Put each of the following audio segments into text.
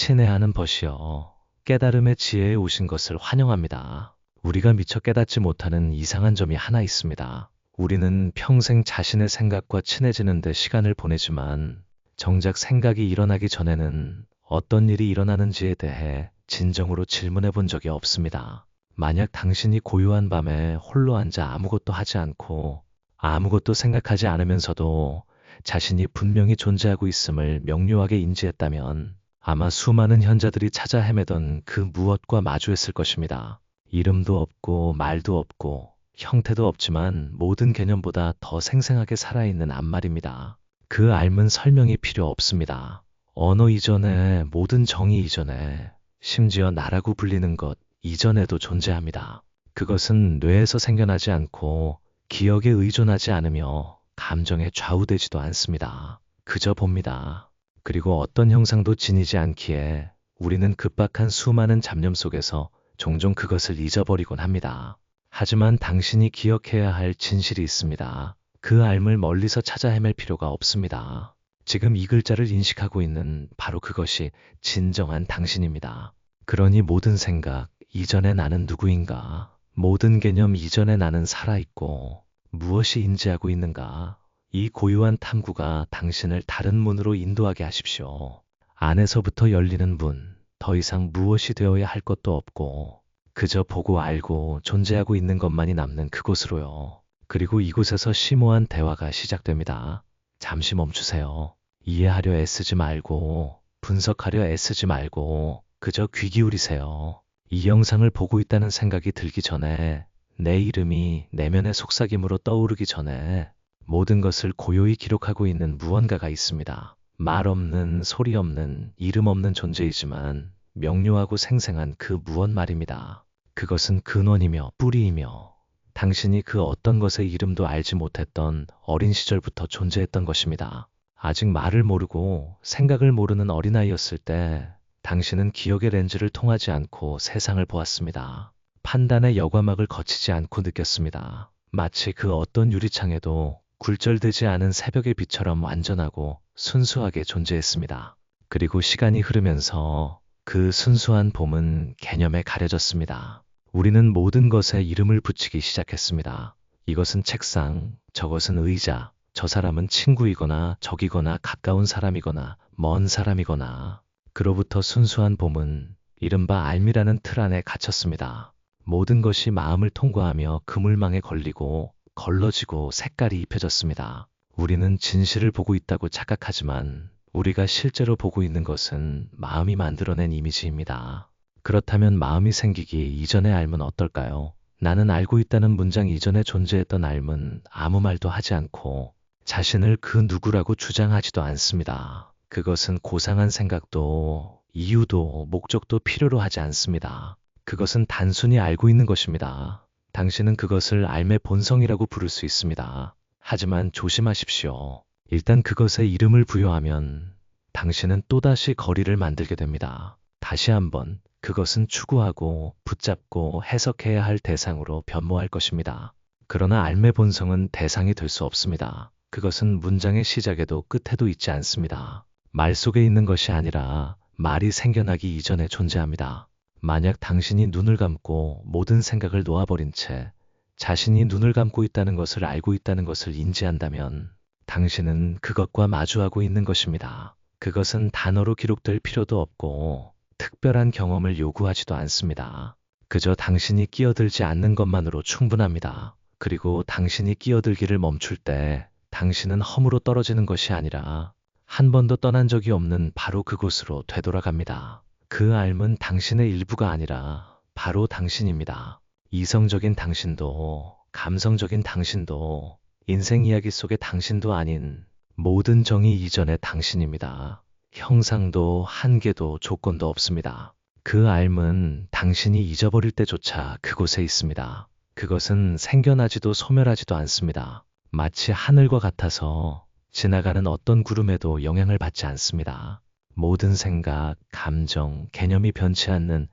친애하는 벗이여, 깨달음의 지혜에 오신 것을 환영합니다. 우리가 미처 깨닫지 못하는 이상한 점이 하나 있습니다. 우리는 평생 자신의 생각과 친해지는 데 시간을 보내지만 정작 생각이 일어나기 전에는 어떤 일이 일어나는지에 대해 진정으로 질문해 본 적이 없습니다. 만약 당신이 고요한 밤에 홀로 앉아 아무것도 하지 않고 아무것도 생각하지 않으면서도 자신이 분명히 존재하고 있음을 명료하게 인지했다면 아마 수많은 현자들이 찾아 헤매던 그 무엇과 마주했을 것입니다. 이름도 없고 말도 없고 형태도 없지만 모든 개념보다 더 생생하게 살아있는 암말입니다. 그 삶은 설명이 필요 없습니다. 언어 이전에, 모든 정의 이전에, 심지어 나라고 불리는 것 이전에도 존재합니다. 그것은 뇌에서 생겨나지 않고 기억에 의존하지 않으며 감정에 좌우되지도 않습니다. 그저 봅니다. 그리고 어떤 형상도 지니지 않기에 우리는 급박한 수많은 잡념 속에서 종종 그것을 잊어버리곤 합니다. 하지만 당신이 기억해야 할 진실이 있습니다. 그 삶을 멀리서 찾아 헤맬 필요가 없습니다. 지금 이 글자를 인식하고 있는 바로 그것이 진정한 당신입니다. 그러니 모든 생각 이전에 나는 누구인가? 모든 개념 이전에 나는 살아있고 무엇이 인지하고 있는가? 이 고요한 탐구가 당신을 다른 문으로 인도하게 하십시오. 안에서부터 열리는 문, 더 이상 무엇이 되어야 할 것도 없고 그저 보고 알고 존재하고 있는 것만이 남는 그곳으로요. 그리고 이곳에서 심오한 대화가 시작됩니다. 잠시 멈추세요. 이해하려 애쓰지 말고 분석하려 애쓰지 말고 그저 귀 기울이세요. 이 영상을 보고 있다는 생각이 들기 전에 내 이름이 내면의 속삭임으로 떠오르기 전에 모든 것을 고요히 기록하고 있는 무언가가 있습니다. 말 없는, 소리 없는, 이름 없는 존재이지만 명료하고 생생한 그 무언 말입니다. 그것은 근원이며 뿌리이며 당신이 그 어떤 것의 이름도 알지 못했던 어린 시절부터 존재했던 것입니다. 아직 말을 모르고 생각을 모르는 어린아이였을 때 당신은 기억의 렌즈를 통하지 않고 세상을 보았습니다. 판단의 여과막을 거치지 않고 느꼈습니다. 마치 그 어떤 유리창에도 굴절되지 않은 새벽의 빛처럼 완전하고 순수하게 존재했습니다. 그리고 시간이 흐르면서 그 순수한 봄은 개념에 가려졌습니다. 우리는 모든 것에 이름을 붙이기 시작했습니다. 이것은 책상, 저것은 의자, 저 사람은 친구이거나 적이거나 가까운 사람이거나 먼 사람이거나 그로부터 순수한 봄은 이른바 알미라는 틀 안에 갇혔습니다. 모든 것이 마음을 통과하며 그물망에 걸리고 걸러지고 색깔이 입혀졌습니다. 우리는 진실을 보고 있다고 착각하지만 우리가 실제로 보고 있는 것은 마음이 만들어낸 이미지입니다. 그렇다면 마음이 생기기 이전의 삶은 어떨까요? 나는 알고 있다는 문장 이전에 존재했던 삶은 아무 말도 하지 않고 자신을 그 누구라고 주장하지도 않습니다. 그것은 고상한 생각도 이유도 목적도 필요로 하지 않습니다. 그것은 단순히 알고 있는 것입니다. 당신은 그것을 삶의 본성이라고 부를 수 있습니다. 하지만 조심하십시오. 일단 그것에 이름을 부여하면 당신은 또다시 거리를 만들게 됩니다. 다시 한번 그것은 추구하고 붙잡고 해석해야 할 대상으로 변모할 것입니다. 그러나 삶의 본성은 대상이 될 수 없습니다. 그것은 문장의 시작에도 끝에도 있지 않습니다. 말 속에 있는 것이 아니라 말이 생겨나기 이전에 존재합니다. 만약 당신이 눈을 감고 모든 생각을 놓아버린 채 자신이 눈을 감고 있다는 것을 알고 있다는 것을 인지한다면 당신은 그것과 마주하고 있는 것입니다. 그것은 단어로 기록될 필요도 없고 특별한 경험을 요구하지도 않습니다. 그저 당신이 끼어들지 않는 것만으로 충분합니다. 그리고 당신이 끼어들기를 멈출 때 당신은 험으로 떨어지는 것이 아니라 한 번도 떠난 적이 없는 바로 그곳으로 되돌아갑니다. 그 삶은 당신의 일부가 아니라 바로 당신입니다. 이성적인 당신도, 감성적인 당신도, 인생 이야기 속의 당신도 아닌 모든 정의 이전의 당신입니다. 형상도 한계도 조건도 없습니다. 그 삶은 당신이 잊어버릴 때조차 그곳에 있습니다. 그것은 생겨나지도 소멸하지도 않습니다. 마치 하늘과 같아서 지나가는 어떤 구름에도 영향을 받지 않습니다. 모든 생각, 감정, 개념이 변치 않는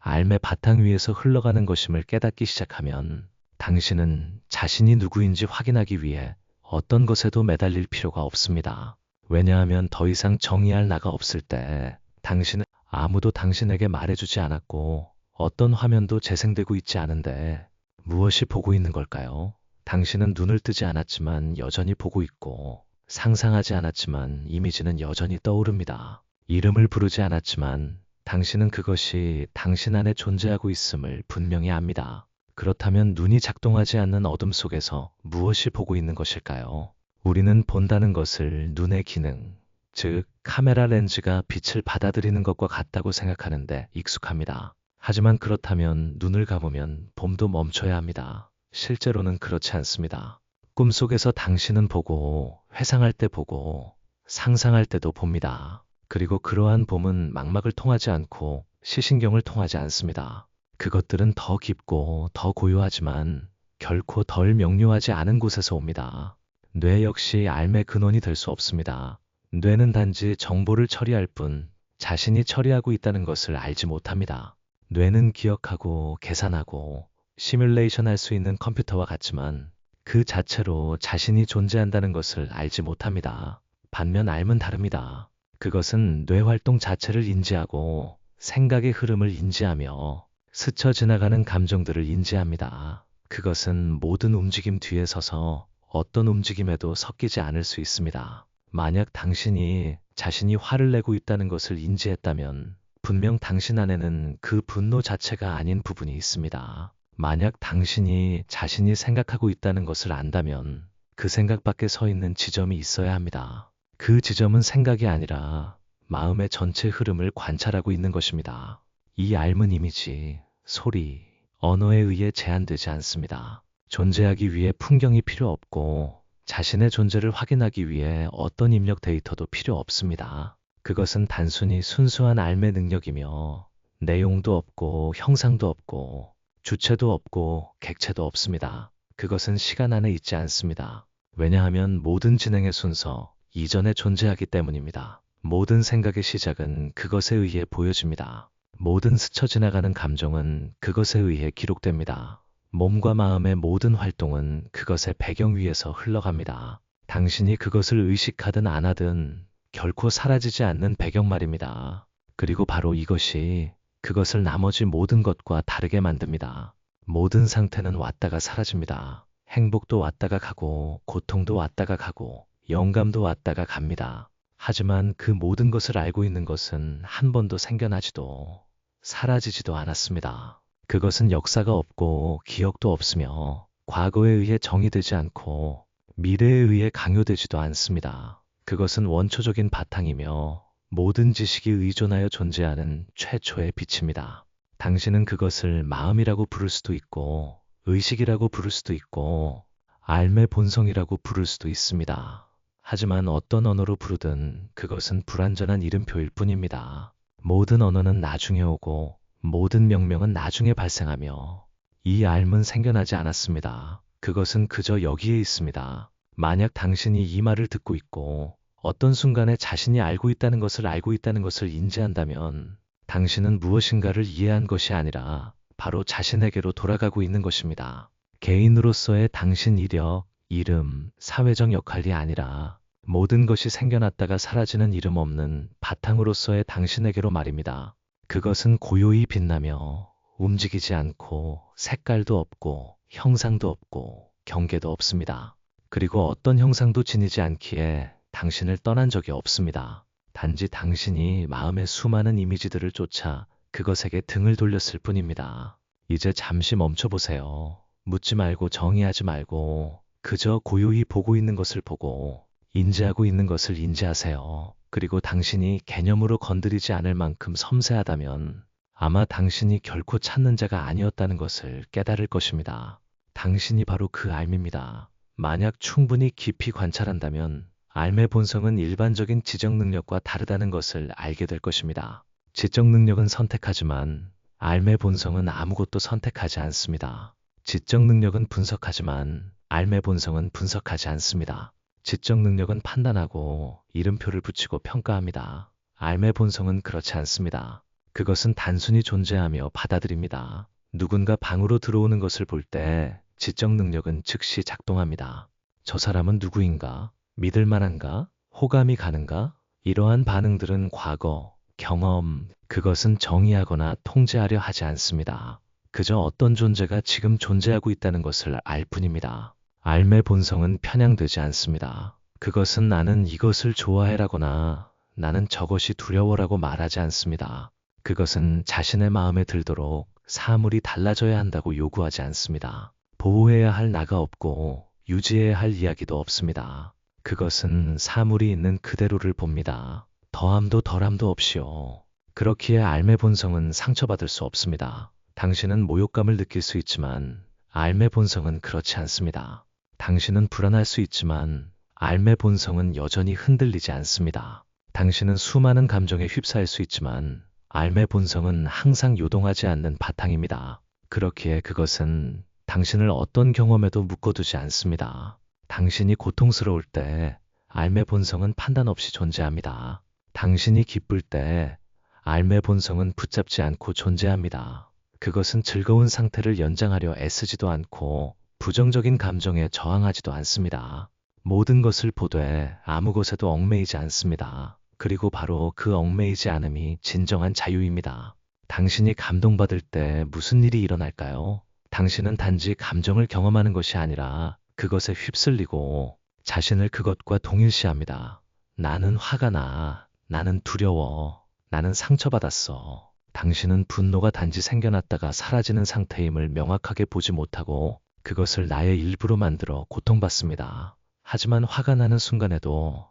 삶의 바탕 위에서 흘러가는 것임을 깨닫기 시작하면 당신은 자신이 누구인지 확인하기 위해 어떤 것에도 매달릴 필요가 없습니다. 왜냐하면 더 이상 정의할 나가 없을 때 당신은 아무도 당신에게 말해주지 않았고 어떤 화면도 재생되고 있지 않은데 무엇이 보고 있는 걸까요? 당신은 눈을 뜨지 않았지만 여전히 보고 있고 상상하지 않았지만 이미지는 여전히 떠오릅니다. 이름을 부르지 않았지만 당신은 그것이 당신 안에 존재하고 있음을 분명히 압니다. 그렇다면 눈이 작동하지 않는 어둠 속에서 무엇이 보고 있는 것일까요? 우리는 본다는 것을 눈의 기능, 즉 카메라 렌즈가 빛을 받아들이는 것과 같다고 생각하는데 익숙합니다. 하지만 그렇다면 눈을 감으면 봄도 멈춰야 합니다. 실제로는 그렇지 않습니다. 꿈속에서 당신은 보고, 회상할 때 보고, 상상할 때도 봅니다. 그리고 그러한 봄은 망막을 통하지 않고 시신경을 통하지 않습니다. 그것들은 더 깊고 더 고요하지만 결코 덜 명료하지 않은 곳에서 옵니다. 뇌 역시 삶의 근원이 될 수 없습니다. 뇌는 단지 정보를 처리할 뿐 자신이 처리하고 있다는 것을 알지 못합니다. 뇌는 기억하고 계산하고 시뮬레이션 할 수 있는 컴퓨터와 같지만 그 자체로 자신이 존재한다는 것을 알지 못합니다. 반면 삶은 다릅니다. 그것은 뇌 활동 자체를 인지하고 생각의 흐름을 인지하며 스쳐 지나가는 감정들을 인지합니다. 그것은 모든 움직임 뒤에 서서 어떤 움직임에도 섞이지 않을 수 있습니다. 만약 당신이 자신이 화를 내고 있다는 것을 인지했다면 분명 당신 안에는 그 분노 자체가 아닌 부분이 있습니다. 만약 당신이 자신이 생각하고 있다는 것을 안다면 그 생각 밖에 서 있는 지점이 있어야 합니다. 그 지점은 생각이 아니라 마음의 전체 흐름을 관찰하고 있는 것입니다. 이 얇은 이미지, 소리, 언어에 의해 제한되지 않습니다. 존재하기 위해 풍경이 필요 없고 자신의 존재를 확인하기 위해 어떤 입력 데이터도 필요 없습니다. 그것은 단순히 순수한 삶의 능력이며 내용도 없고 형상도 없고 주체도 없고 객체도 없습니다. 그것은 시간 안에 있지 않습니다. 왜냐하면 모든 진행의 순서, 이전에 존재하기 때문입니다. 모든 생각의 시작은 그것에 의해 보여집니다. 모든 스쳐 지나가는 감정은 그것에 의해 기록됩니다. 몸과 마음의 모든 활동은 그것의 배경 위에서 흘러갑니다. 당신이 그것을 의식하든 안 하든 결코 사라지지 않는 배경 말입니다. 그리고 바로 이것이 그것을 나머지 모든 것과 다르게 만듭니다. 모든 상태는 왔다가 사라집니다. 행복도 왔다가 가고 고통도 왔다가 가고 영감도 왔다가 갑니다. 하지만 그 모든 것을 알고 있는 것은 한 번도 생겨나지도 사라지지도 않았습니다. 그것은 역사가 없고 기억도 없으며 과거에 의해 정의되지 않고 미래에 의해 강요되지도 않습니다. 그것은 원초적인 바탕이며 모든 지식이 의존하여 존재하는 최초의 빛입니다. 당신은 그것을 마음이라고 부를 수도 있고 의식이라고 부를 수도 있고 삶의 본성이라고 부를 수도 있습니다. 하지만 어떤 언어로 부르든 그것은 불완전한 이름표일 뿐입니다. 모든 언어는 나중에 오고 모든 명명은 나중에 발생하며 이 삶은 생겨나지 않았습니다. 그것은 그저 여기에 있습니다. 만약 당신이 이 말을 듣고 있고 어떤 순간에 자신이 알고 있다는 것을 인지한다면 당신은 무엇인가를 이해한 것이 아니라 바로 자신에게로 돌아가고 있는 것입니다. 개인으로서의 당신 이력, 이름, 사회적 역할이 아니라 모든 것이 생겨났다가 사라지는 이름 없는 바탕으로서의 당신에게로 말입니다. 그것은 고요히 빛나며 움직이지 않고 색깔도 없고 형상도 없고 경계도 없습니다. 그리고 어떤 형상도 지니지 않기에 당신을 떠난 적이 없습니다. 단지 당신이 마음의 수많은 이미지들을 쫓아 그것에게 등을 돌렸을 뿐입니다. 이제 잠시 멈춰보세요. 묻지 말고 정의하지 말고 그저 고요히 보고 있는 것을 보고 인지하고 있는 것을 인지하세요. 그리고 당신이 개념으로 건드리지 않을 만큼 섬세하다면 아마 당신이 결코 찾는 자가 아니었다는 것을 깨달을 것입니다. 당신이 바로 그 삶입니다. 만약 충분히 깊이 관찰한다면 삶의 본성은 일반적인 지적 능력과 다르다는 것을 알게 될 것입니다. 지적 능력은 선택하지만 삶의 본성은 아무것도 선택하지 않습니다. 지적 능력은 분석하지만 삶의 본성은 분석하지 않습니다. 지적 능력은 판단하고 이름표를 붙이고 평가합니다. 삶의 본성은 그렇지 않습니다. 그것은 단순히 존재하며 받아들입니다. 누군가 방으로 들어오는 것을 볼 때 지적 능력은 즉시 작동합니다. 저 사람은 누구인가? 믿을 만한가? 호감이 가는가? 이러한 반응들은 과거, 경험, 그것은 정의하거나 통제하려 하지 않습니다. 그저 어떤 존재가 지금 존재하고 있다는 것을 알 뿐입니다. 알매 본성은 편향되지 않습니다. 그것은 나는 이것을 좋아해라거나 나는 저것이 두려워라고 말하지 않습니다. 그것은 자신의 마음에 들도록 사물이 달라져야 한다고 요구하지 않습니다. 보호해야 할 나가 없고 유지해야 할 이야기도 없습니다. 그것은 사물이 있는 그대로를 봅니다. 더함도 덜함도 없이요. 그렇기에 알매 본성은 상처받을 수 없습니다. 당신은 모욕감을 느낄 수 있지만 알매 본성은 그렇지 않습니다. 당신은 불안할 수 있지만 알매 본성은 여전히 흔들리지 않습니다. 당신은 수많은 감정에 휩싸일 수 있지만 알매 본성은 항상 요동하지 않는 바탕입니다. 그렇기에 그것은 당신을 어떤 경험에도 묶어두지 않습니다. 당신이 고통스러울 때 알매 본성은 판단 없이 존재합니다. 당신이 기쁠 때 알매 본성은 붙잡지 않고 존재합니다. 그것은 즐거운 상태를 연장하려 애쓰지도 않고 부정적인 감정에 저항하지도 않습니다. 모든 것을 보되 아무 것에도 얽매이지 않습니다. 그리고 바로 그 얽매이지 않음이 진정한 자유입니다. 당신이 감동받을 때 무슨 일이 일어날까요? 당신은 단지 감정을 경험하는 것이 아니라 그것에 휩쓸리고 자신을 그것과 동일시합니다. 나는 화가 나. 나는 두려워. 나는 상처받았어. 당신은 분노가 단지 생겨났다가 사라지는 상태임을 명확하게 보지 못하고 그것을 나의 일부로 만들어 고통받습니다. 하지만 화가 나는 순간에도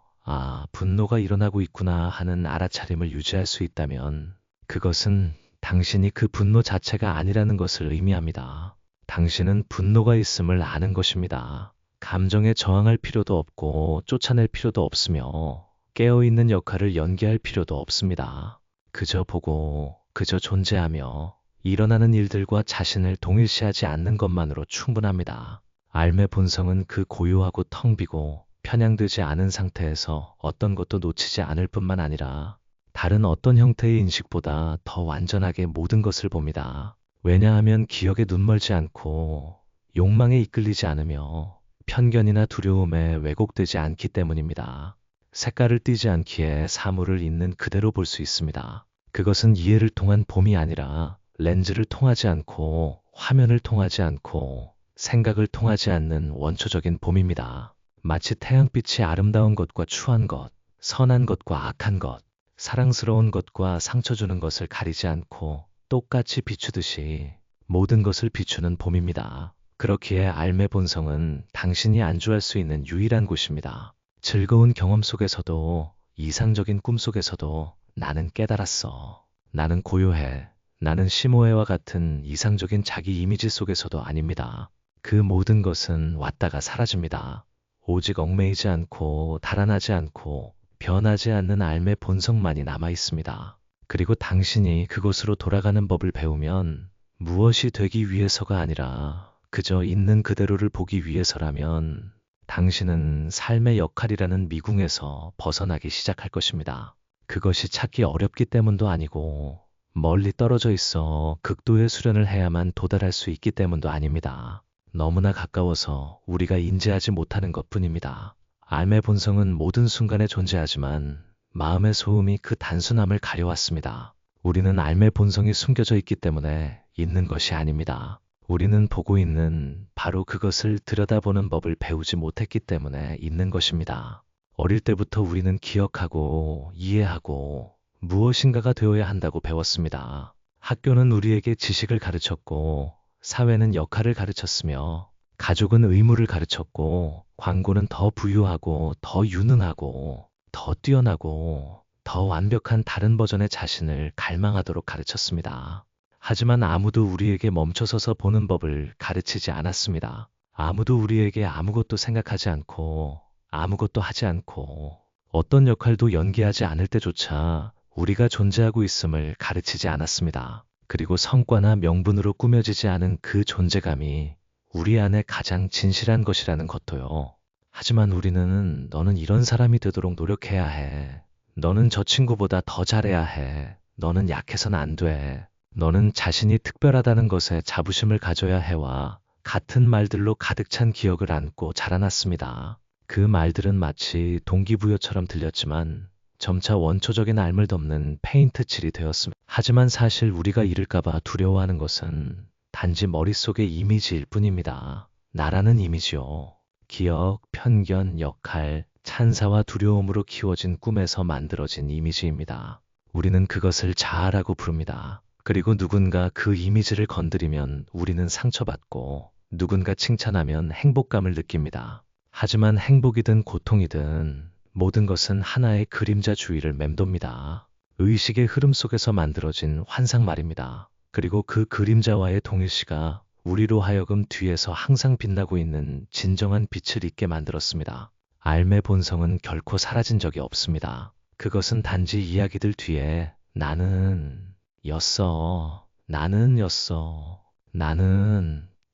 분노가 일어나고 있구나 하는 알아차림을 유지할 수 있다면 그것은 당신이 그 분노 자체가 아니라는 것을 의미합니다. 당신은 분노가 있음을 아는 것입니다. 감정에 저항할 필요도 없고 쫓아낼 필요도 없으며 깨어있는 역할을 연기할 필요도 없습니다. 그저 보고 그저 존재하며 일어나는 일들과 자신을 동일시하지 않는 것만으로 충분합니다. 알매 본성은 그 고요하고 텅 비고 편향되지 않은 상태에서 어떤 것도 놓치지 않을 뿐만 아니라 다른 어떤 형태의 인식보다 더 완전하게 모든 것을 봅니다. 왜냐하면 기억에 눈멀지 않고 욕망에 이끌리지 않으며 편견이나 두려움에 왜곡되지 않기 때문입니다. 색깔을 띠지 않기에 사물을 있는 그대로 볼 수 있습니다. 그것은 이해를 통한 봄이 아니라 렌즈를 통하지 않고 화면을 통하지 않고 생각을 통하지 않는 원초적인 봄입니다. 마치 태양빛이 아름다운 것과 추한 것, 선한 것과 악한 것, 사랑스러운 것과 상처 주는 것을 가리지 않고 똑같이 비추듯이 모든 것을 비추는 봄입니다. 그렇기에 알매 본성은 당신이 안주할 수 있는 유일한 곳입니다. 즐거운 경험 속에서도 이상적인 꿈 속에서도 나는 깨달았어. 나는 고요해. 나는 심오해와 같은 이상적인 자기 이미지 속에서도 아닙니다. 그 모든 것은 왔다가 사라집니다. 오직 얽매이지 않고 달아나지 않고 변하지 않는 알매 본성만이 남아 있습니다. 그리고 당신이 그곳으로 돌아가는 법을 배우면 무엇이 되기 위해서가 아니라 그저 있는 그대로를 보기 위해서라면 당신은 삶의 역할이라는 미궁에서 벗어나기 시작할 것입니다. 그것이 찾기 어렵기 때문도 아니고 멀리 떨어져 있어 극도의 수련을 해야만 도달할 수 있기 때문도 아닙니다. 너무나 가까워서 우리가 인지하지 못하는 것뿐입니다. 알매 본성은 모든 순간에 존재하지만 마음의 소음이 그 단순함을 가려왔습니다. 우리는 알매 본성이 숨겨져 있기 때문에 있는 것이 아닙니다. 우리는 보고 있는 바로 그것을 들여다보는 법을 배우지 못했기 때문에 있는 것입니다. 어릴 때부터 우리는 기억하고 이해하고 무엇인가가 되어야 한다고 배웠습니다. 학교는 우리에게 지식을 가르쳤고 사회는 역할을 가르쳤으며 가족은 의무를 가르쳤고 광고는 더 부유하고 더 유능하고 더 뛰어나고 더 완벽한 다른 버전의 자신을 갈망하도록 가르쳤습니다. 하지만 아무도 우리에게 멈춰서서 보는 법을 가르치지 않았습니다. 아무도 우리에게 아무것도 생각하지 않고 아무것도 하지 않고 어떤 역할도 연기하지 않을 때조차 우리가 존재하고 있음을 가르치지 않았습니다. 그리고 성과나 명분으로 꾸며지지 않은 그 존재감이 우리 안에 가장 진실한 것이라는 것도요. 하지만 우리는 너는 이런 사람이 되도록 노력해야 해. 너는 저 친구보다 더 잘해야 해. 너는 약해서는 안 돼. 너는 자신이 특별하다는 것에 자부심을 가져야 해와 같은 말들로 가득 찬 기억을 안고 자라났습니다. 그 말들은 마치 동기부여처럼 들렸지만 점차 원초적인 삶을 덮는 페인트 칠이 되었습니다. 하지만 사실 우리가 잃을까봐 두려워하는 것은 단지 머릿속의 이미지일 뿐입니다. 나라는 이미지요. 기억, 편견, 역할, 찬사와 두려움으로 키워진 꿈에서 만들어진 이미지입니다. 우리는 그것을 자아라고 부릅니다. 그리고 누군가 그 이미지를 건드리면 우리는 상처받고 누군가 칭찬하면 행복감을 느낍니다. 하지만 행복이든 고통이든 모든 것은 하나의 그림자주의를 맴돕니다. 의식의 흐름 속에서 만들어진 환상 말입니다. 그리고 그 그림자와의 동일시가 우리로 하여금 뒤에서 항상 빛나고 있는 진정한 빛을 잊게 만들었습니다. 삶의 본성은 결코 사라진 적이 없습니다. 그것은 단지 이야기들 뒤에 나는 였어, 나는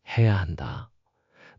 해야 한다,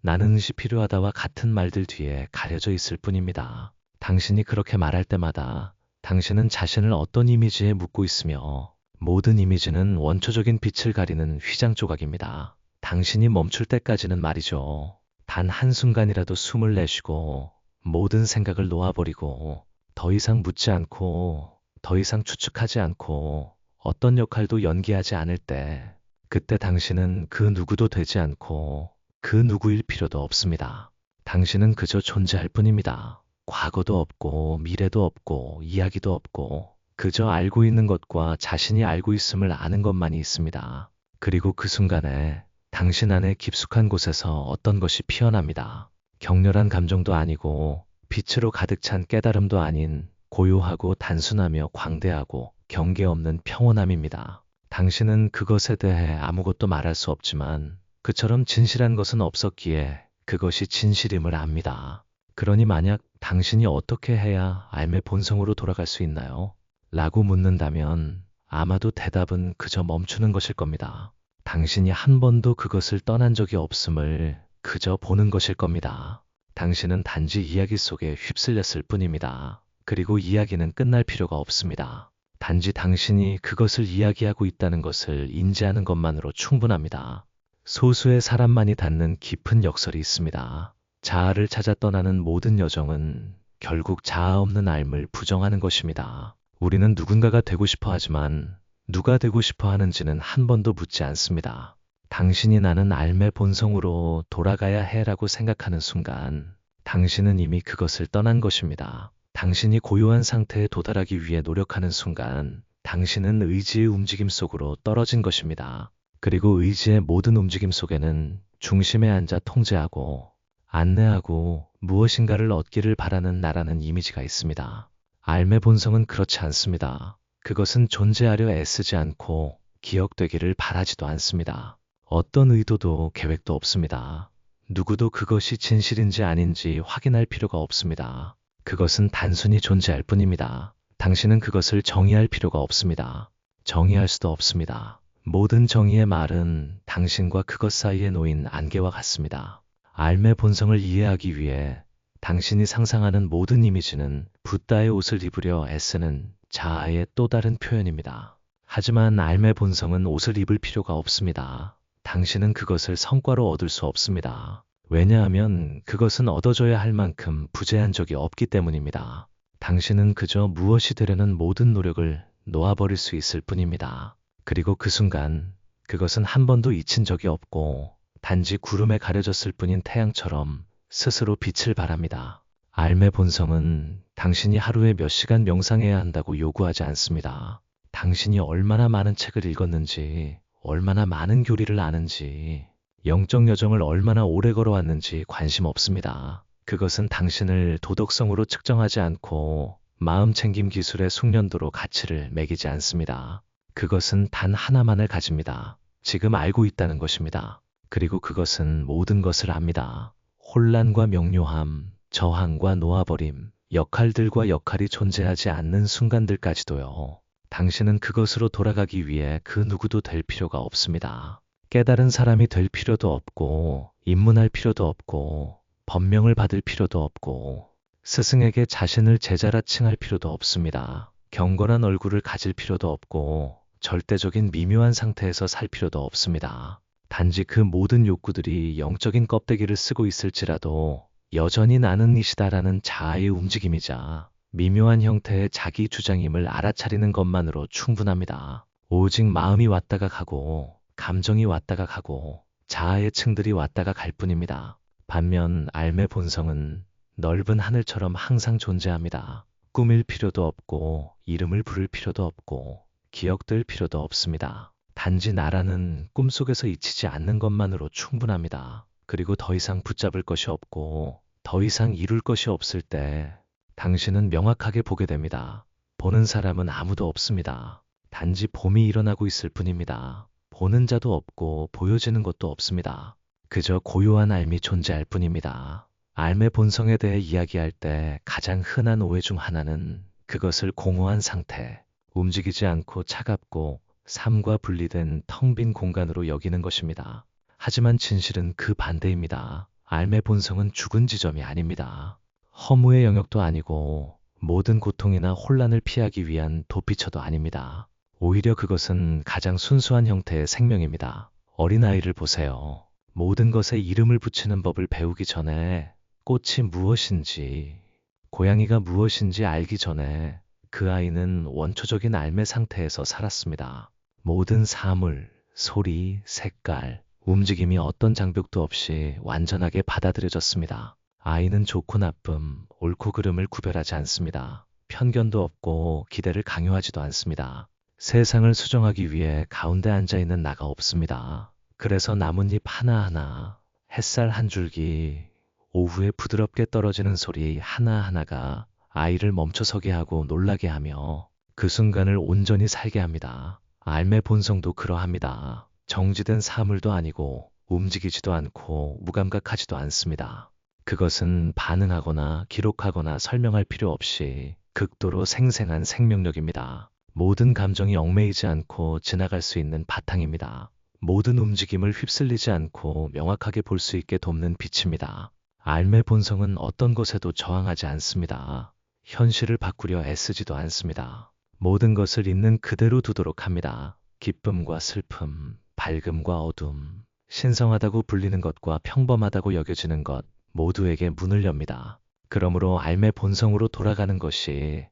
나는 시 필요하다와 같은 말들 뒤에 가려져 있을 뿐입니다. 당신이 그렇게 말할 때마다 당신은 자신을 어떤 이미지에 묻고 있으며 모든 이미지는 원초적인 빛을 가리는 휘장 조각입니다. 당신이 멈출 때까지는 말이죠. 단 한순간이라도 숨을 내쉬고 모든 생각을 놓아버리고 더 이상 묻지 않고 더 이상 추측하지 않고 어떤 역할도 연기하지 않을 때 그때 당신은 그 누구도 되지 않고 그 누구일 필요도 없습니다. 당신은 그저 존재할 뿐입니다. 과거도 없고 미래도 없고 이야기도 없고 그저 알고 있는 것과 자신이 알고 있음을 아는 것만이 있습니다. 그리고 그 순간에 당신 안에 깊숙한 곳에서 어떤 것이 피어납니다. 격렬한 감정도 아니고 빛으로 가득 찬 깨달음도 아닌 고요하고 단순하며 광대하고 경계 없는 평온함입니다. 당신은 그것에 대해 아무것도 말할 수 없지만 그처럼 진실한 것은 없었기에 그것이 진실임을 압니다. 그러니 만약 당신이 어떻게 해야 삶의 본성으로 돌아갈 수 있나요? 라고 묻는다면 아마도 대답은 그저 멈추는 것일 겁니다. 당신이 한 번도 그것을 떠난 적이 없음을 그저 보는 것일 겁니다. 당신은 단지 이야기 속에 휩쓸렸을 뿐입니다. 그리고 이야기는 끝날 필요가 없습니다. 단지 당신이 그것을 이야기하고 있다는 것을 인지하는 것만으로 충분합니다. 소수의 사람만이 닿는 깊은 역설이 있습니다. 자아를 찾아 떠나는 모든 여정은 결국 자아 없는 삶을 부정하는 것입니다. 우리는 누군가가 되고 싶어 하지만 누가 되고 싶어 하는지는 한 번도 묻지 않습니다. 당신이 나는 삶의 본성으로 돌아가야 해라고 생각하는 순간 당신은 이미 그것을 떠난 것입니다. 당신이 고요한 상태에 도달하기 위해 노력하는 순간 당신은 의지의 움직임 속으로 떨어진 것입니다. 그리고 의지의 모든 움직임 속에는 중심에 앉아 통제하고 안내하고 무엇인가를 얻기를 바라는 나라는 이미지가 있습니다. 삶의 본성은 그렇지 않습니다. 그것은 존재하려 애쓰지 않고 기억되기를 바라지도 않습니다. 어떤 의도도 계획도 없습니다. 누구도 그것이 진실인지 아닌지 확인할 필요가 없습니다. 그것은 단순히 존재할 뿐입니다. 당신은 그것을 정의할 필요가 없습니다. 정의할 수도 없습니다. 모든 정의의 말은 당신과 그것 사이에 놓인 안개와 같습니다. 삶의 본성을 이해하기 위해 당신이 상상하는 모든 이미지는 붓다의 옷을 입으려 애쓰는 자아의 또 다른 표현입니다. 하지만 삶의 본성은 옷을 입을 필요가 없습니다. 당신은 그것을 성과로 얻을 수 없습니다. 왜냐하면 그것은 얻어져야 할 만큼 부재한 적이 없기 때문입니다. 당신은 그저 무엇이 되려는 모든 노력을 놓아버릴 수 있을 뿐입니다. 그리고 그 순간 그것은 한 번도 잊힌 적이 없고 단지 구름에 가려졌을 뿐인 태양처럼 스스로 빛을 발합니다. 삶의 본성은 당신이 하루에 몇 시간 명상해야 한다고 요구하지 않습니다. 당신이 얼마나 많은 책을 읽었는지, 얼마나 많은 교리를 아는지, 영적 여정을 얼마나 오래 걸어왔는지 관심 없습니다. 그것은 당신을 도덕성으로 측정하지 않고 마음 챙김 기술의 숙련도로 가치를 매기지 않습니다. 그것은 단 하나만을 가집니다. 지금 알고 있다는 것입니다. 그리고 그것은 모든 것을 압니다. 혼란과 명료함, 저항과 놓아버림, 역할들과 역할이 존재하지 않는 순간들까지도요. 당신은 그것으로 돌아가기 위해 그 누구도 될 필요가 없습니다. 깨달은 사람이 될 필요도 없고, 입문할 필요도 없고, 법명을 받을 필요도 없고, 스승에게 자신을 제자라 칭할 필요도 없습니다. 경건한 얼굴을 가질 필요도 없고, 절대적인 미묘한 상태에서 살 필요도 없습니다. 단지 그 모든 욕구들이 영적인 껍데기를 쓰고 있을지라도 여전히 나는 이시다라는 자아의 움직임이자 미묘한 형태의 자기 주장임을 알아차리는 것만으로 충분합니다. 오직 마음이 왔다가 가고, 감정이 왔다가 가고, 자아의 층들이 왔다가 갈 뿐입니다. 반면 알매 본성은 넓은 하늘처럼 항상 존재합니다. 꾸밀 필요도 없고, 이름을 부를 필요도 없고, 기억될 필요도 없습니다. 단지 나라는 꿈속에서 잊히지 않는 것만으로 충분합니다. 그리고 더 이상 붙잡을 것이 없고, 더 이상 이룰 것이 없을 때, 당신은 명확하게 보게 됩니다. 보는 사람은 아무도 없습니다. 단지 봄이 일어나고 있을 뿐입니다. 보는 자도 없고 보여지는 것도 없습니다. 그저 고요한 알미 존재할 뿐입니다. 알의 본성에 대해 이야기할 때 가장 흔한 오해 중 하나는 그것을 공허한 상태, 움직이지 않고 차갑고 삶과 분리된 텅 빈 공간으로 여기는 것입니다. 하지만 진실은 그 반대입니다. 알의 본성은 죽은 지점이 아닙니다. 허무의 영역도 아니고 모든 고통이나 혼란을 피하기 위한 도피처도 아닙니다. 오히려 그것은 가장 순수한 형태의 생명입니다. 어린아이를 보세요. 모든 것에 이름을 붙이는 법을 배우기 전에 꽃이 무엇인지, 고양이가 무엇인지 알기 전에 그 아이는 원초적인 알매 상태에서 살았습니다. 모든 사물, 소리, 색깔, 움직임이 어떤 장벽도 없이 완전하게 받아들여졌습니다. 아이는 좋고 나쁨, 옳고 그름을 구별하지 않습니다. 편견도 없고 기대를 강요하지도 않습니다. 세상을 수정하기 위해 가운데 앉아있는 나가 없습니다. 그래서 나뭇잎 하나하나, 햇살 한 줄기, 오후에 부드럽게 떨어지는 소리 하나하나가 아이를 멈춰서게 하고 놀라게 하며 그 순간을 온전히 살게 합니다. 알매 본성도 그러합니다. 정지된 사물도 아니고 움직이지도 않고 무감각하지도 않습니다. 그것은 반응하거나 기록하거나 설명할 필요 없이 극도로 생생한 생명력입니다. 모든 감정이 얽매이지 않고 지나갈 수 있는 바탕입니다. 모든 움직임을 휩쓸리지 않고 명확하게 볼 수 있게 돕는 빛입니다. 알매 본성은 어떤 것에도 저항하지 않습니다. 현실을 바꾸려 애쓰지도 않습니다. 모든 것을 있는 그대로 두도록 합니다. 기쁨과 슬픔, 밝음과 어둠, 신성하다고 불리는 것과 평범하다고 여겨지는 것 모두에게 문을 엽니다. 그러므로 알매 본성으로 돌아가는 것이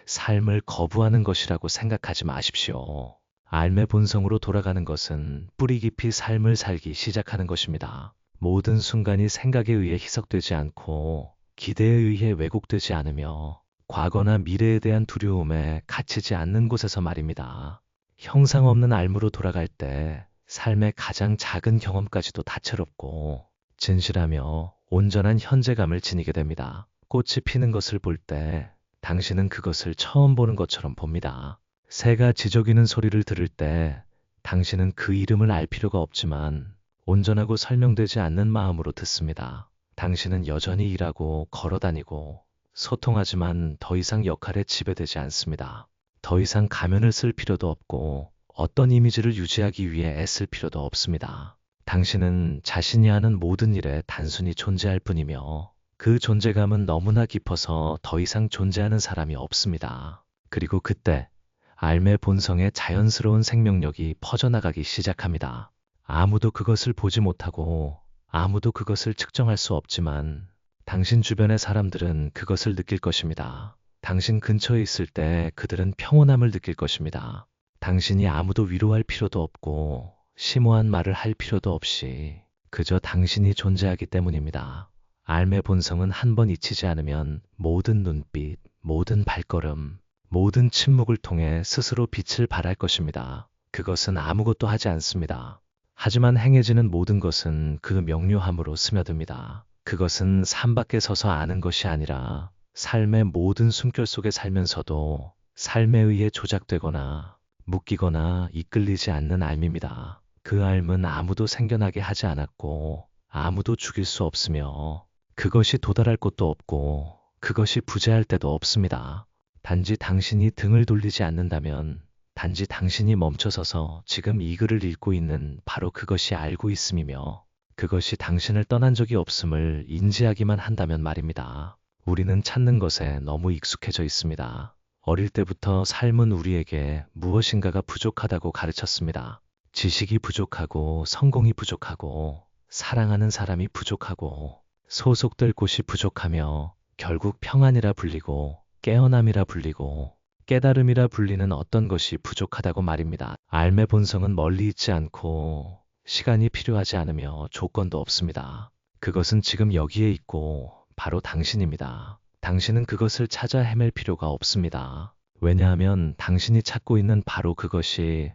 삶을 거부하는 것이라고 생각하지 마십시오. 알매 본성으로 돌아가는 것은 뿌리 깊이 삶을 살기 시작하는 것입니다. 모든 순간이 생각에 의해 희석되지 않고 기대에 의해 왜곡되지 않으며 과거나 미래에 대한 두려움에 갇히지 않는 곳에서 말입니다. 형상 없는 알무로 돌아갈 때 삶의 가장 작은 경험까지도 다채롭고 진실하며 온전한 현재감을 지니게 됩니다. 꽃이 피는 것을 볼 때 당신은 그것을 처음 보는 것처럼 봅니다. 새가 지저귀는 소리를 들을 때 당신은 그 이름을 알 필요가 없지만 온전하고 설명되지 않는 마음으로 듣습니다. 당신은 여전히 일하고 걸어다니고 소통하지만 더 이상 역할에 지배되지 않습니다. 더 이상 가면을 쓸 필요도 없고 어떤 이미지를 유지하기 위해 애쓸 필요도 없습니다. 당신은 자신이 하는 모든 일에 단순히 존재할 뿐이며 그 존재감은 너무나 깊어서 더 이상 존재하는 사람이 없습니다. 그리고 그때 알매 본성의 자연스러운 생명력이 퍼져나가기 시작합니다. 아무도 그것을 보지 못하고 아무도 그것을 측정할 수 없지만 당신 주변의 사람들은 그것을 느낄 것입니다. 당신 근처에 있을 때 그들은 평온함을 느낄 것입니다. 당신이 아무도 위로할 필요도 없고 심오한 말을 할 필요도 없이 그저 당신이 존재하기 때문입니다. 알매 본성은 한 번 잊히지 않으면 모든 눈빛, 모든 발걸음, 모든 침묵을 통해 스스로 빛을 발할 것입니다. 그것은 아무것도 하지 않습니다. 하지만 행해지는 모든 것은 그 명료함으로 스며듭니다. 그것은 삶 밖에 서서 아는 것이 아니라 삶의 모든 숨결 속에 살면서도 삶에 의해 조작되거나 묶이거나 이끌리지 않는 알입니다. 그 알은 아무도 생겨나게 하지 않았고 아무도 죽일 수 없으며 그것이 도달할 곳도 없고 그것이 부재할 때도 없습니다. 단지 당신이 등을 돌리지 않는다면 단지 당신이 멈춰서서 지금 이 글을 읽고 있는 바로 그것이 알고 있음이며 그것이 당신을 떠난 적이 없음을 인지하기만 한다면 말입니다. 우리는 찾는 것에 너무 익숙해져 있습니다. 어릴 때부터 삶은 우리에게 무엇인가가 부족하다고 가르쳤습니다. 지식이 부족하고 성공이 부족하고 사랑하는 사람이 부족하고 소속될 곳이 부족하며 결국 평안이라 불리고 깨어남이라 불리고 깨달음이라 불리는 어떤 것이 부족하다고 말입니다. 삶의 본성은 멀리 있지 않고 시간이 필요하지 않으며 조건도 없습니다. 그것은 지금 여기에 있고 바로 당신입니다. 당신은 그것을 찾아 헤맬 필요가 없습니다. 왜냐하면 당신이 찾고 있는 바로 그것이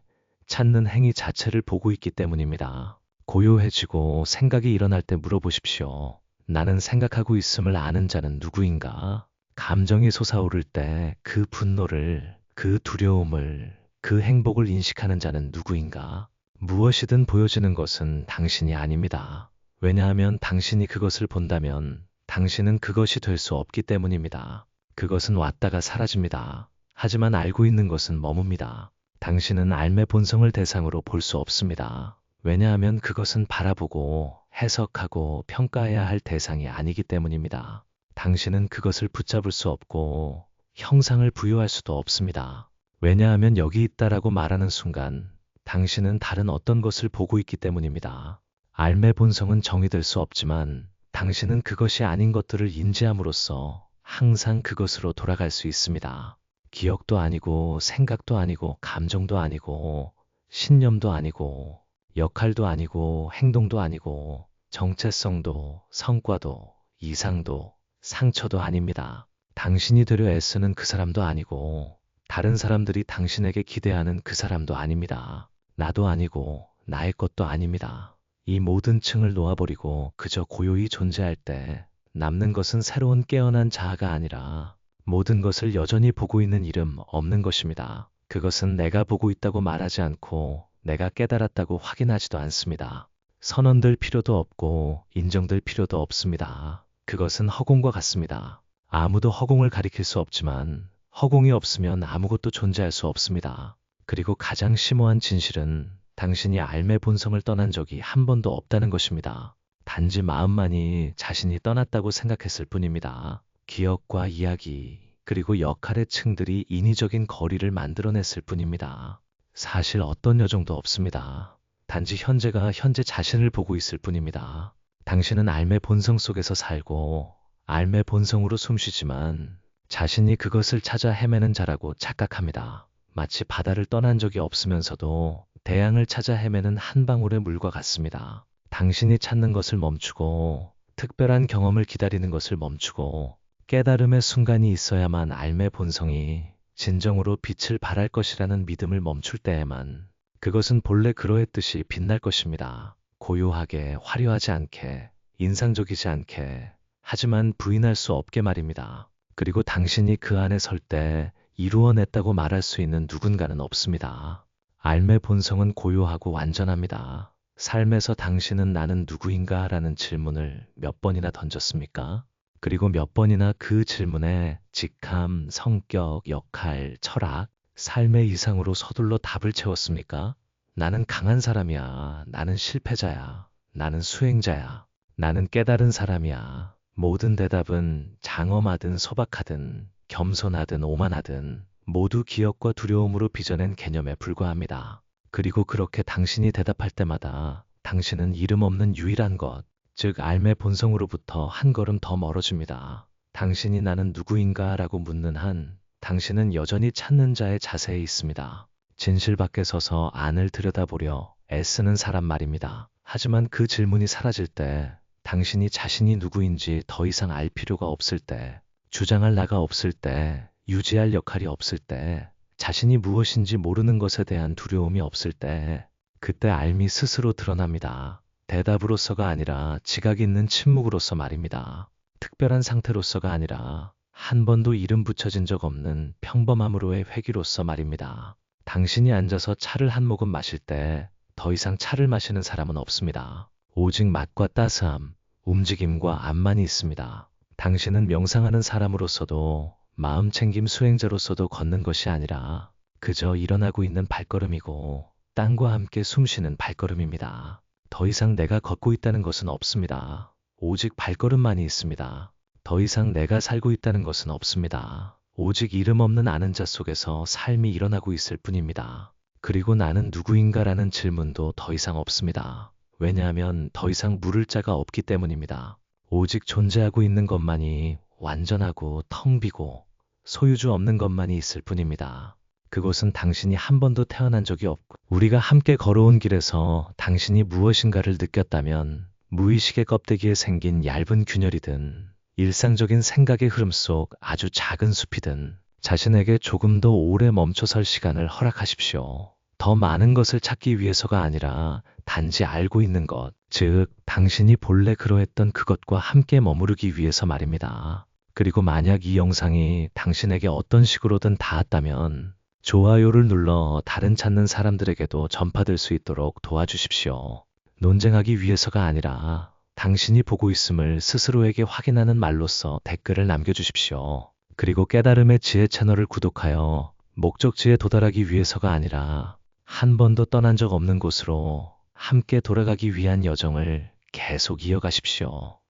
찾는 행위 자체를 보고 있기 때문입니다. 고요해지고 생각이 일어날 때 물어보십시오. 나는 생각하고 있음을 아는 자는 누구인가? 감정이 솟아오를 때 그 분노를, 그 두려움을, 그 행복을 인식하는 자는 누구인가? 무엇이든 보여지는 것은 당신이 아닙니다. 왜냐하면 당신이 그것을 본다면 당신은 그것이 될 수 없기 때문입니다. 그것은 왔다가 사라집니다. 하지만 알고 있는 것은 머뭅니다. 당신은 삶의 본성을 대상으로 볼 수 없습니다. 왜냐하면 그것은 바라보고 해석하고 평가해야 할 대상이 아니기 때문입니다. 당신은 그것을 붙잡을 수 없고 형상을 부여할 수도 없습니다. 왜냐하면 여기 있다라고 말하는 순간 당신은 다른 어떤 것을 보고 있기 때문입니다. 삶의 본성은 정의될 수 없지만 당신은 그것이 아닌 것들을 인지함으로써 항상 그것으로 돌아갈 수 있습니다. 기억도 아니고 생각도 아니고 감정도 아니고 신념도 아니고 역할도 아니고 행동도 아니고 정체성도 성과도 이상도 상처도 아닙니다. 당신이 되려 애쓰는 그 사람도 아니고 다른 사람들이 당신에게 기대하는 그 사람도 아닙니다. 나도 아니고 나의 것도 아닙니다. 이 모든 층을 놓아버리고 그저 고요히 존재할 때 남는 것은 새로운 깨어난 자아가 아니라 모든 것을 여전히 보고 있는 이름 없는 것입니다. 그것은 내가 보고 있다고 말하지 않고 내가 깨달았다고 확인하지도 않습니다. 선언될 필요도 없고 인정될 필요도 없습니다. 그것은 허공과 같습니다. 아무도 허공을 가리킬 수 없지만 허공이 없으면 아무것도 존재할 수 없습니다. 그리고 가장 심오한 진실은 당신이 삶의 본성을 떠난 적이 한 번도 없다는 것입니다. 단지 마음만이 자신이 떠났다고 생각했을 뿐입니다. 기억과 이야기, 그리고 역할의 층들이 인위적인 거리를 만들어냈을 뿐입니다. 사실 어떤 여정도 없습니다. 단지 현재가 현재 자신을 보고 있을 뿐입니다. 당신은 삶의 본성 속에서 살고 삶의 본성으로 숨쉬지만 자신이 그것을 찾아 헤매는 자라고 착각합니다. 마치 바다를 떠난 적이 없으면서도 대양을 찾아 헤매는 한 방울의 물과 같습니다. 당신이 찾는 것을 멈추고 특별한 경험을 기다리는 것을 멈추고 깨달음의 순간이 있어야만 삶의 본성이 진정으로 빛을 발할 것이라는 믿음을 멈출 때에만 그것은 본래 그러했듯이 빛날 것입니다. 고요하게, 화려하지 않게, 인상적이지 않게, 하지만 부인할 수 없게 말입니다. 그리고 당신이 그 안에 설 때 이루어냈다고 말할 수 있는 누군가는 없습니다. 삶의 본성은 고요하고 완전합니다. 삶에서 당신은 나는 누구인가? 라는 질문을 몇 번이나 던졌습니까? 그리고 몇 번이나 그 질문에 직함, 성격, 역할, 철학, 삶의 이상으로 서둘러 답을 채웠습니까? 나는 강한 사람이야. 나는 실패자야. 나는 수행자야. 나는 깨달은 사람이야. 모든 대답은 장엄하든 소박하든 겸손하든 오만하든 모두 기억과 두려움으로 빚어낸 개념에 불과합니다. 그리고 그렇게 당신이 대답할 때마다 당신은 이름 없는 유일한 것, 즉 삶의 본성으로부터 한 걸음 더 멀어집니다. 당신이 나는 누구인가? 라고 묻는 한 당신은 여전히 찾는 자의 자세에 있습니다. 진실 밖에 서서 안을 들여다보려 애쓰는 사람 말입니다. 하지만 그 질문이 사라질 때 당신이 자신이 누구인지 더 이상 알 필요가 없을 때, 주장할 나가 없을 때, 유지할 역할이 없을 때, 자신이 무엇인지 모르는 것에 대한 두려움이 없을 때, 그때 삶이 스스로 드러납니다. 대답으로서가 아니라 지각 있는 침묵으로서 말입니다. 특별한 상태로서가 아니라 한 번도 이름 붙여진 적 없는 평범함으로의 회귀로서 말입니다. 당신이 앉아서 차를 한 모금 마실 때 더 이상 차를 마시는 사람은 없습니다. 오직 맛과 따스함, 움직임과 암만이 있습니다. 당신은 명상하는 사람으로서도 마음챙김 수행자로서도 걷는 것이 아니라 그저 일어나고 있는 발걸음이고 땅과 함께 숨쉬는 발걸음입니다. 더 이상 내가 걷고 있다는 것은 없습니다. 오직 발걸음만이 있습니다. 더 이상 내가 살고 있다는 것은 없습니다. 오직 이름 없는 아는 자 속에서 삶이 일어나고 있을 뿐입니다. 그리고 나는 누구인가라는 질문도 더 이상 없습니다. 왜냐하면 더 이상 물을 자가 없기 때문입니다. 오직 존재하고 있는 것만이 완전하고 텅 비고 소유주 없는 것만이 있을 뿐입니다. 그곳은 당신이 한 번도 태어난 적이 없고, 우리가 함께 걸어온 길에서 당신이 무엇인가를 느꼈다면 무의식의 껍데기에 생긴 얇은 균열이든 일상적인 생각의 흐름 속 아주 작은 숲이든 자신에게 조금 더 오래 멈춰설 시간을 허락하십시오. 더 많은 것을 찾기 위해서가 아니라 단지 알고 있는 것, 즉 당신이 본래 그러했던 그것과 함께 머무르기 위해서 말입니다. 그리고 만약 이 영상이 당신에게 어떤 식으로든 닿았다면 좋아요를 눌러 다른 찾는 사람들에게도 전파될 수 있도록 도와주십시오. 논쟁하기 위해서가 아니라 당신이 보고 있음을 스스로에게 확인하는 말로써 댓글을 남겨주십시오. 그리고 깨달음의 지혜 채널을 구독하여 목적지에 도달하기 위해서가 아니라 한 번도 떠난 적 없는 곳으로 함께 돌아가기 위한 여정을 계속 이어가십시오.